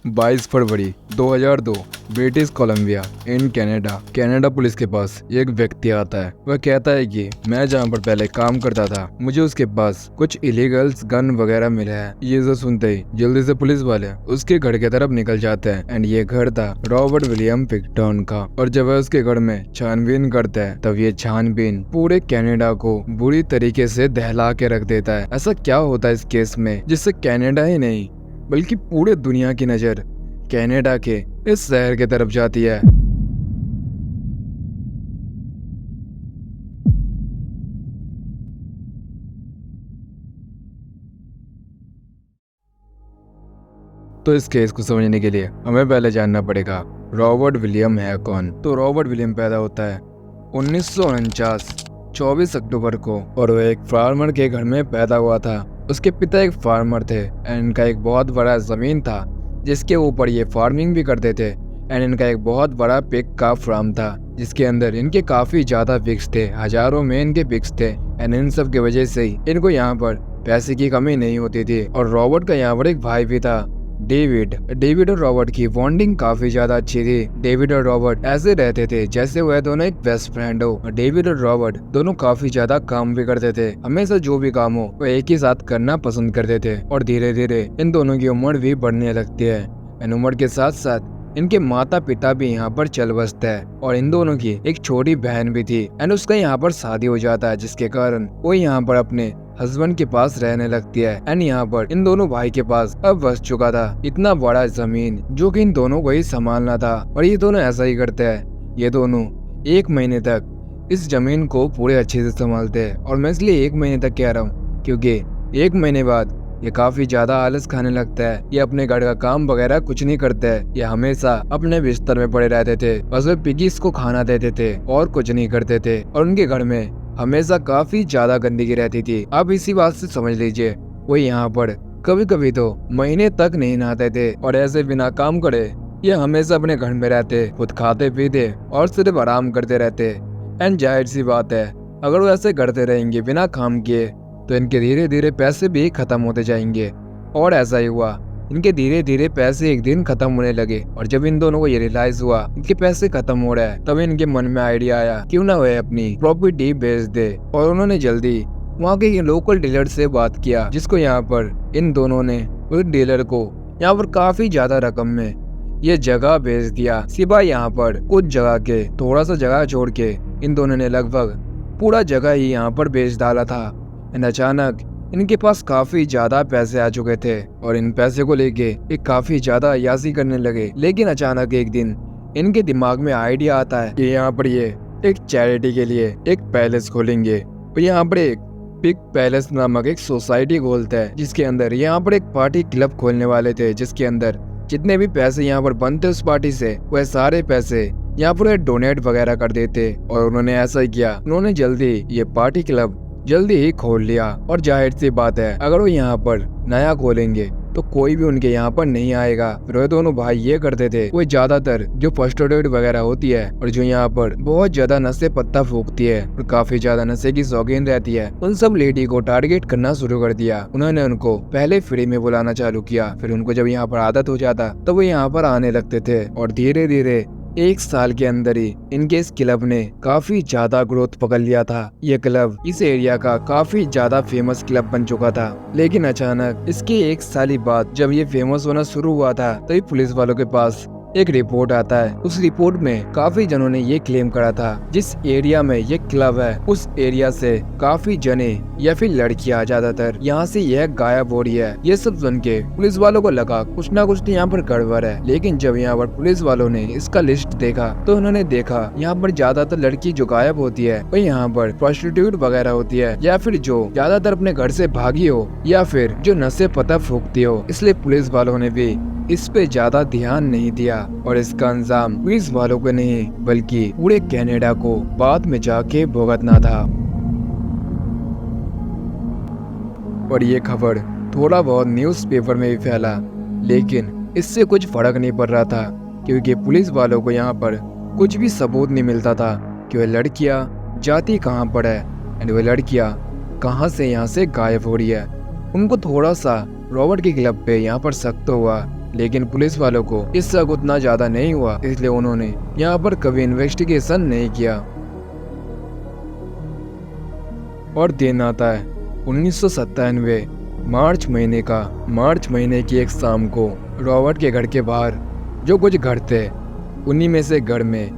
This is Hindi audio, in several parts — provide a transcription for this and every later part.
22 February 2002 British Columbia in Canada police के पास एक व्यक्ति आता है। वह कहता है कि मैं जहाँ पर पहले काम करता था मुझे उसके पास कुछ इलीगल्स गन वगैरह मिले हैं। ये जो सुनते ही जल्दी से पुलिस वाले उसके घर की तरफ निकल जाते हैं एंड ये घर था रॉबर्ट विलियम पिक्टन का। और जब वह उसके घर में छानबीन करता है तब ये छानबीन पूरे कनाडा को बुरी तरीके से दहला के रख देता है। ऐसा क्या होता है इस केस में जिससे कनाडा ही नहीं बल्कि पूरे दुनिया की नजर कनाडा के इस शहर की तरफ जाती है। तो इस केस को समझने के लिए हमें पहले जानना पड़ेगा रॉबर्ट विलियम है कौन। तो रॉबर्ट विलियम पैदा होता है 1949 24 अक्टूबर को और वह एक फार्मर के घर में पैदा हुआ था। उसके पिता एक फार्मर थे एंड इनका एक बहुत बड़ा जमीन था जिसके ऊपर ये फार्मिंग भी करते थे एंड इनका एक बहुत बड़ा पिग का फार्म था जिसके अंदर इनके काफी ज्यादा पिग्स थे, हजारों में इनके पिग्स थे एंड इन सब की वजह से ही इनको यहाँ पर पैसे की कमी नहीं होती थी। और रॉबर्ट का यहाँ पर एक भाई भी था डेविड और रॉबर्ट की बॉन्डिंग काफी ज्यादा अच्छी थी। डेविड और रॉबर्ट ऐसे रहते थे जैसे वह दोनों एक बेस्ट फ्रेंड हो। डेविड और रॉबर्ट दोनों काफी ज्यादा काम भी करते थे, हमेशा जो भी काम हो वह एक ही साथ करना पसंद करते थे। और धीरे धीरे इन दोनों की उम्र भी बढ़ने लगती है एंड उम्र के साथ साथ इनके माता पिता भी यहाँ पर चल बसते हैं। और इन दोनों की एक छोटी बहन भी थी एंड उसका यहाँ पर शादी हो जाता है जिसके कारण वो यहाँ पर अपने हस्बैंड के पास रहने लगती है एंड यहाँ पर इन दोनों भाई के पास अब बस चुका था इतना बड़ा जमीन जो कि इन दोनों को ही संभालना था। और ये दोनों ऐसा ही करते हैं, ये दोनों 1 महीने तक इस जमीन को पूरे अच्छे से संभालते हैं। और मैं इसलिए 1 महीने तक कह रहा हूँ क्योंकि 1 महीने बाद ये काफी ज्यादा आलस खाने लगता है। ये अपने घर का काम वगैरह कुछ नहीं करते है, ये हमेशा अपने बिस्तर में पड़े रहते थे, बस वे पिगीज को खाना देते थे और कुछ नहीं करते थे। और उनके घर में हमेशा काफी ज्यादा गंदगी रहती थी। अब इसी बात से समझ लीजिए वो यहाँ पर कभी कभी तो महीने तक नहीं नहाते थे और ऐसे बिना काम करे ये हमेशा अपने घर में रहते, खुद खाते पीते और सिर्फ आराम करते रहते। एंड जाहिर सी बात है अगर वो ऐसे करते रहेंगे बिना काम किए तो इनके धीरे धीरे पैसे भी खत्म होते जाएंगे। और ऐसा ही हुआ, इनके धीरे धीरे पैसे एक दिन खत्म होने लगे। और जब इन दोनों को ये रियलाइज हुआ इनके पैसे खत्म हो रहे हैं तब इनके मन में आइडिया आया क्यों ना वे अपनी प्रॉपर्टी बेच दे। और उन्होंने जल्दी वहाँ के लोकल डीलर से बात किया जिसको यहाँ पर इन दोनों ने उस डीलर को यहाँ पर काफी ज्यादा रकम में ये जगह बेच दिया। सिवाय यहाँ पर कुछ जगह के थोड़ा सा जगह छोड़ के इन दोनों ने लगभग पूरा जगह ही यहाँ पर बेच डाला था। एंड अचानक इनके पास काफी ज्यादा पैसे आ चुके थे और इन पैसे को लेके एक काफी ज्यादा अय्याशी करने लगे। लेकिन अचानक एक दिन इनके दिमाग में आइडिया आता है कि यहाँ पर ये एक चैरिटी के लिए एक पैलेस खोलेंगे और यहाँ पर एक पिग पैलेस नामक एक सोसाइटी खोलते हैं जिसके अंदर यहाँ पर एक पार्टी क्लब खोलने वाले थे जिसके अंदर जितने भी पैसे यहाँ पर बनते उस पार्टी से वह सारे पैसे यहाँ पर डोनेट वगैरह कर देते। और उन्होंने ऐसा ही किया, उन्होंने जल्दी ये पार्टी क्लब जल्दी ही खोल लिया। और जाहिर सी बात है अगर वो यहाँ पर नया खोलेंगे तो कोई भी उनके यहाँ पर नहीं आएगा। फिर वो दोनों भाई ये करते थे, वो ज्यादातर जो प्रोस्टिट्यूट वगैरह होती है और जो यहाँ पर बहुत ज्यादा नशे पत्ता फूकती है और काफी ज्यादा नशे की शौकीन रहती है उन सब लेडी को टारगेट करना शुरू कर दिया। उन्होंने उनको पहले फ्री में बुलाना चालू किया, फिर उनको जब यहाँ पर आदत हो जाता तो वो यहाँ पर आने लगते थे। और धीरे धीरे 1 साल के अंदर ही इनके इस क्लब ने काफी ज्यादा ग्रोथ पकड़ लिया था। ये क्लब इस एरिया का काफी ज्यादा फेमस क्लब बन चुका था। लेकिन अचानक इसके 1 साल ही बाद जब ये फेमस होना शुरू हुआ था तभी पुलिस वालों के पास एक रिपोर्ट आता है। उस रिपोर्ट में काफी जनों ने ये क्लेम करा था जिस एरिया में ये क्लब है उस एरिया से काफी जने या फिर लड़कियां ज्यादातर यहाँ से यह गायब हो रही है। ये सब सुन के पुलिस वालों को लगा कुछ ना कुछ तो यहाँ पर गड़बड़ है। लेकिन जब यहाँ पर पुलिस वालों ने इसका लिस्ट देखा तो उन्होंने देखा यहाँ पर ज्यादातर लड़की जो गायब होती है वो यहाँ पर प्रोस्टिट्यूट वगैरह होती है या फिर जो ज्यादातर अपने घर से भागी हो या फिर जो नशे पता फूकती हो। इसलिए पुलिस वालों ने भी इस पे ज्यादा ध्यान नहीं दिया और इसका अंजाम पुलिस वालों को नहीं बल्कि पूरे कनाडा को बाद में जाके भुगतना था। और ये खबर थोड़ा बहुत न्यूज़पेपर में भी फैला लेकिन इससे कुछ फर्क नहीं पड़ रहा था क्योंकि पुलिस वालों को यहाँ पर कुछ भी सबूत नहीं मिलता था कि वह लड़कियाँ जाती कहाँ पर है एंड वह लड़कियाँ कहाँ से यहाँ से गायब हो रही है। उनको थोड़ा सा रॉबर्ट के क्लब पे यहाँ पर शक तो हुआ लेकिन पुलिस वालों को इस शक उतना ज्यादा नहीं हुआ, इसलिए उन्होंने यहाँ पर कभी इन्वेस्टिगेशन नहीं किया। और दिन आता है 1997 मार्च महीने की एक शाम को रॉबर्ट के घर के बाहर जो कुछ घर थे उन्हीं में से घर में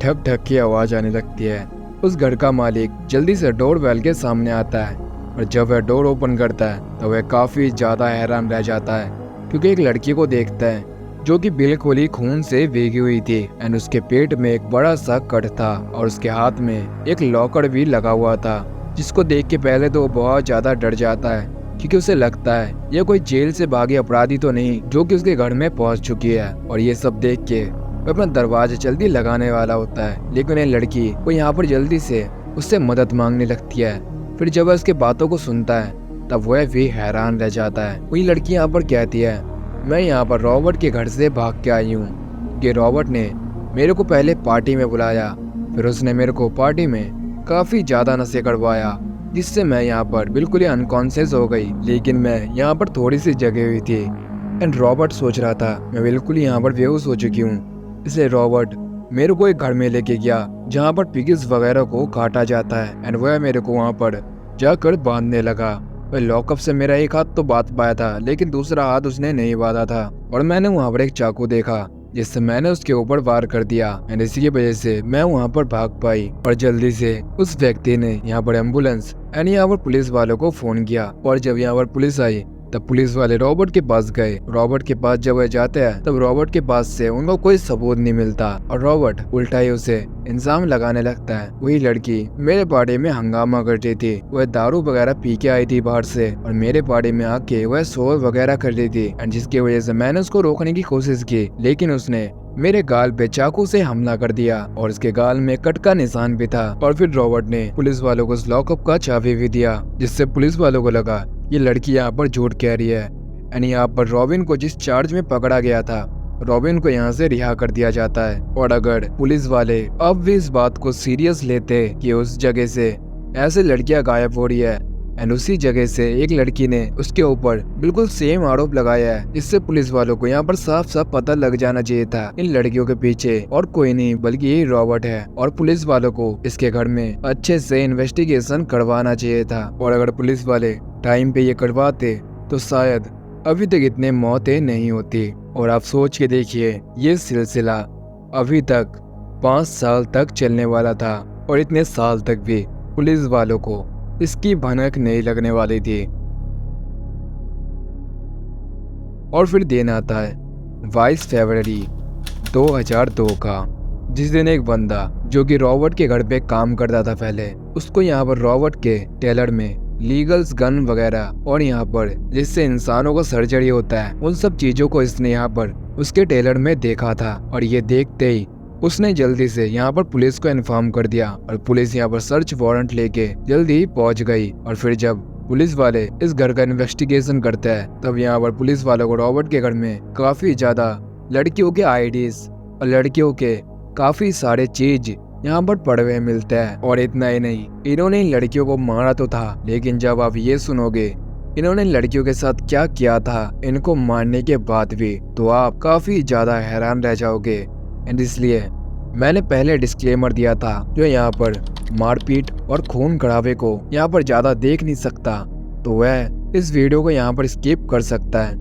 ठक ठक की आवाज आने लगती है। उस घर का मालिक जल्दी से डोर बेल के सामने आता है और जब वह डोर ओपन करता है तो वह काफी ज्यादा हैरान रह जाता है, क्योंकि एक लड़की को देखता है जो कि बिल्कुल ही खून से भीगी हुई थी एंड उसके पेट में एक बड़ा सा कट था और उसके हाथ में एक लॉकर भी लगा हुआ था, जिसको देख के पहले तो वो बहुत ज्यादा डर जाता है, क्योंकि उसे लगता है ये कोई जेल से भागे अपराधी तो नहीं जो कि उसके घर में पहुंच चुकी है। और ये सब देख के वो अपना दरवाजा जल्दी लगाने वाला होता है, लेकिन ये लड़की वो यहाँ पर जल्दी से उससे मदद मांगने लगती है। फिर जब वह उसके बातों को सुनता है तब वह भी हैरान रह जाता है। वही लड़की यहाँ पर कहती है, मैं यहाँ पर रॉबर्ट के घर से भाग के आई हूँ कि रॉबर्ट ने मेरे को पहले पार्टी में बुलाया, फिर उसने मेरे को पार्टी में काफी ज्यादा नशे करवाया, जिससे मैं यहाँ पर बिल्कुल ही अनकॉन्शियस हो गई, लेकिन मैं यहाँ पर थोड़ी सी जगी हुई थी एंड रॉबर्ट सोच रहा था मैं बिल्कुल यहाँ पर बेहोश हो चुकी हूँ। इसलिए रॉबर्ट मेरे को एक घर में लेके गया जहाँ पर पिग्स वगैरह को काटा जाता है एंड वह मेरे को वहाँ पर जाकर बांधने लगा। वह लॉकअप से मेरा एक हाथ तो बांध पाया था, लेकिन दूसरा हाथ उसने नहीं बांधा था और मैंने वहाँ पर एक चाकू देखा जिससे मैंने उसके ऊपर वार कर दिया एंड इसी की वजह से मैं वहाँ पर भाग पाई। और जल्दी से उस व्यक्ति ने यहाँ पर एम्बुलेंस एंड यहाँ पर पुलिस वालों को फोन किया और जब यहाँ पर पुलिस आई तब पुलिस वाले रॉबर्ट के पास गए। रॉबर्ट के पास जब वह जाते हैं तब रॉबर्ट के पास से उनको कोई सबूत नहीं मिलता और रॉबर्ट उल्टा ही उसे इल्जाम लगाने लगता है। वही लड़की मेरे पार्टी में हंगामा करती थी, वह दारू वगैरह पी के आई थी बाहर से और मेरे पार्टी में आके वह शोर वगैरह कर रही थी एंड जिसकी वजह से मैंने उसको रोकने की कोशिश की, लेकिन उसने मेरे गाल पे चाकू से हमला कर दिया और उसके गाल में कट का निशान भी था। और फिर रॉबर्ट ने पुलिस वालों को उस लॉकअप का चाबी भी दिया, जिससे पुलिस वालों को लगा ये लड़की यहाँ पर झूठ कह रही है एंड यहाँ पर रॉबिन को जिस चार्ज में पकड़ा गया था रॉबिन को यहाँ से रिहा कर दिया जाता है। और अगर पुलिस वाले अब भी इस बात को सीरियस लेते कि उस जगह से ऐसे लड़कियां गायब हो रही है एंड उसी जगह से एक लड़की ने उसके ऊपर बिल्कुल सेम आरोप लगाया है, इससे पुलिस वालों को यहाँ पर साफ साफ पता लग जाना चाहिए था इन लड़कियों के पीछे और कोई नहीं बल्कि यही रॉबर्ट है और पुलिस वालों को इसके घर में अच्छे से इन्वेस्टिगेशन करवाना चाहिए था। और अगर पुलिस वाले टाइम पे ये करवाते तो शायद अभी तक इतने मौतें नहीं होती। और आप सोच के देखिए ये सिलसिला अभी तक 5 साल तक चलने वाला था और इतने साल तक भी पुलिस वालों को इसकी भनक नहीं लगने वाली थी। और फिर दिन आता है 22 फरवरी 2002 का, जिस दिन एक बंदा जो कि रॉबर्ट के घर पे काम करता था पहले, उसको यहाँ पर रॉबर्ट के टेलर में लीगल्स गन वगैरह और यहाँ पर जिससे इंसानों को सर्जरी होता है उन सब चीजों को इसने यहाँ पर उसके टेलर में देखा था। और ये देखते ही उसने जल्दी से यहाँ पर पुलिस को इन्फॉर्म कर दिया और पुलिस यहाँ पर सर्च वारंट लेके जल्दी ही पहुंच गई। और फिर जब पुलिस वाले इस घर का इन्वेस्टिगेशन करते हैं तब यहाँ पर पुलिस वालों को रॉबर्ट के घर में काफी ज्यादा लड़कियों के आईडीज और लड़कियों के काफी सारे चीज यहाँ पर पड़े हुए मिलते हैं। और इतना ही नहीं, इन्होंने इन लड़कियों को मारा तो था, लेकिन जब आप ये सुनोगे इन्होंने लड़कियों के साथ क्या किया था इनको मारने के बाद भी, तो आप काफी ज्यादा हैरान रह जाओगे। एंड इसलिए मैंने पहले डिस्क्लेमर दिया था जो यहाँ पर मारपीट और खून खराबे को यहाँ पर ज्यादा देख नहीं सकता तो वह इस वीडियो को यहाँ पर स्किप कर सकता है।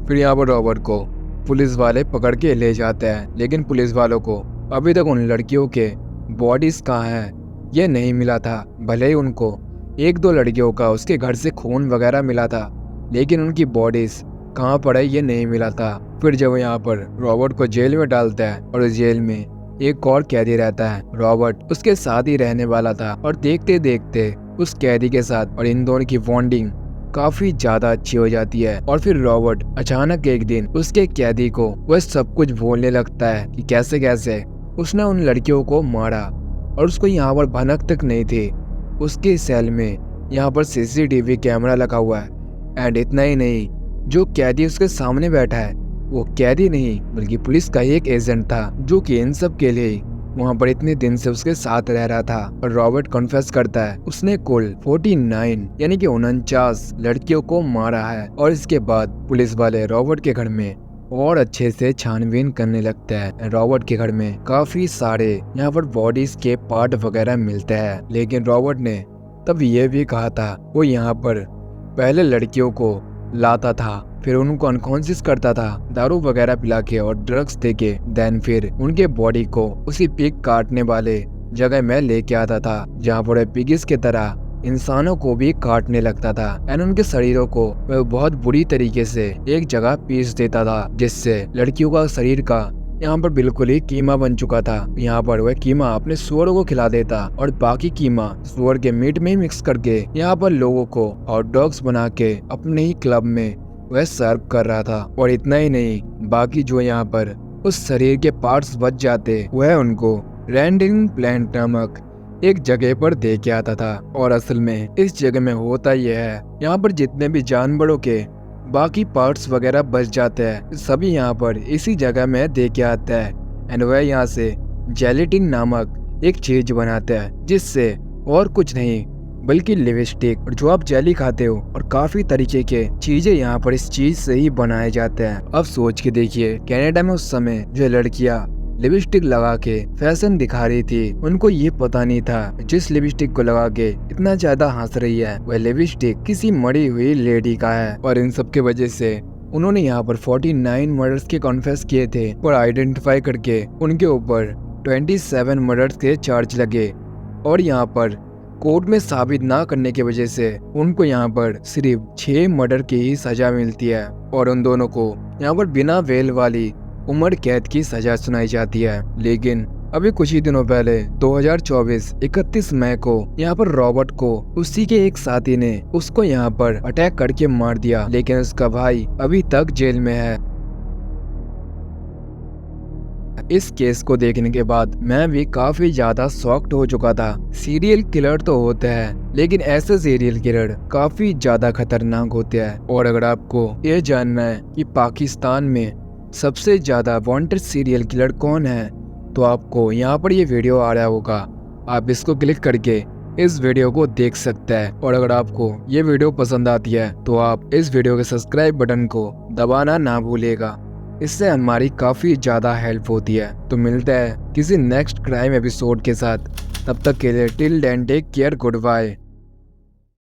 फिर यहाँ पर रॉबर्ट को पुलिस वाले पकड़ के ले जाते हैं, लेकिन पुलिस वालों को अभी तक उन लड़कियों के बॉडीज कहाँ है ये नहीं मिला था। भले ही उनको 1-2 लड़कियों का उसके घर से खून वगैरह मिला था, लेकिन उनकी बॉडीज कहाँ पड़ा ये नहीं मिला था। फिर जब यहाँ पर रॉबर्ट को जेल में डालता है और उस जेल में एक और कैदी रहता है, रॉबर्ट उसके साथ ही रहने वाला था और देखते देखते उस कैदी के साथ और इन दोनों की बॉन्डिंग काफी ज्यादा अच्छी हो जाती है। और फिर रॉबर्ट अचानक एक दिन उसके कैदी को वह सब कुछ बोलने लगता है कि कैसे कैसे उसने उन लड़कियों को मारा और उसको यहाँ पर भनक तक नहीं थी। उसके सेल में यहाँ पर सीसीटीवी कैमरा लगा हुआ है एंड इतना ही नहीं, जो कैदी उसके सामने बैठा है वो कैदी नहीं बल्कि पुलिस का एक एजेंट था जो कि इन सब के लिए वहाँ पर इतने दिन से उसके साथ रह रहा था। और रॉबर्ट कन्फेस करता है उसने कुल 49 यानी कि 49 लड़कियों को मारा है। और इसके बाद पुलिस वाले रॉबर्ट के घर में और अच्छे से छानबीन करने लगता है। रॉबर्ट के घर में काफी सारे यहाँ पर बॉडीज के पार्ट वगैरह मिलते हैं, लेकिन रॉबर्ट ने तब ये भी कहा था वो यहाँ पर पहले लड़कियों को लाता था, फिर उनको अनकॉन्शियस करता था दारू वगैरह पिला के और ड्रग्स दे के, देन फिर उनके बॉडी को उसी पिग काटने वाले जगह में लेके आता था जहाँ पर पिगिस की तरह इंसानों को भी काटने लगता था एंड उनके शरीरों को वह बहुत बुरी तरीके से एक जगह पीस देता था, जिससे लड़कियों का शरीर का यहाँ पर बिल्कुल ही कीमा बन चुका था। यहाँ पर वह कीमा अपने सुअरों को खिला देता और बाकी कीमा सुअर के मीट में मिक्स करके यहाँ पर लोगों को हॉट डॉग्स बना के अपने ही क्लब में वह सर्व कर रहा था। और इतना ही नहीं, बाकी जो यहाँ पर उस शरीर के पार्ट्स बच जाते वह उनको रैंडिंग प्लांट नामक एक जगह पर दे के आता था। और असल में इस जगह में होता यह है, यहाँ पर जितने भी जानवरों के बाकी पार्ट्स वगैरह बच जाते हैं सभी यहाँ पर इसी जगह में दे के आता है एंड वह यहाँ से जेलेटिन नामक एक चीज बनाता है, जिससे और कुछ नहीं बल्कि लिपस्टिक, और जो आप जेली खाते हो और काफी तरीके के चीजें यहाँ पर इस चीज से ही बनाए जाते हैं। अब सोच के देखिए, कनाडा में उस समय जो लड़कियां लिपस्टिक लगा के फैशन दिखा रही थी, उनको ये पता नहीं था जिस लिपस्टिक को लगा के इतना ज्यादा हंस रही है वह लिपस्टिक किसी मरी हुई लेडी का है। और इन सब के वजह से उन्होंने यहाँ पर 49 मर्डर्स के कॉन्फेस किए थे और आइडेंटिफाई करके उनके ऊपर 27 मर्डर्स के चार्ज लगे। और यहाँ पर कोर्ट में साबित ना करने की वजह से उनको यहाँ पर सिर्फ 6 मर्डर की ही सजा मिलती है और उन दोनों को यहाँ पर बिना बेल वाली उम्र कैद की सजा सुनाई जाती है। लेकिन अभी कुछ ही दिनों पहले 2024 31 मई को यहाँ पर रॉबर्ट को उसी के एक साथी ने उसको यहाँ पर अटैक करके मार दिया, लेकिन उसका भाई अभी तक जेल में है। इस केस को देखने के बाद मैं भी काफी ज्यादा शॉक्ड हो चुका था। सीरियल किलर तो होते हैं, लेकिन ऐसे सीरियल किलर काफी ज्यादा खतरनाक होते हैं। और अगर आपको ये जानना है कि पाकिस्तान में सबसे ज्यादा वांटेड सीरियल किलर कौन है, तो आपको यहाँ पर ये वीडियो आ रहा होगा, आप इसको क्लिक करके इस वीडियो को देख सकते हैं। और अगर आपको ये वीडियो पसंद आती है तो आप इस वीडियो के सब्सक्राइब बटन को दबाना ना भूलिएगा, इससे हमारी काफी ज्यादा हेल्प होती है। तो मिलते हैं किसी नेक्स्ट क्राइम एपिसोड के साथ, तब तक के लिए till then take care, good bye.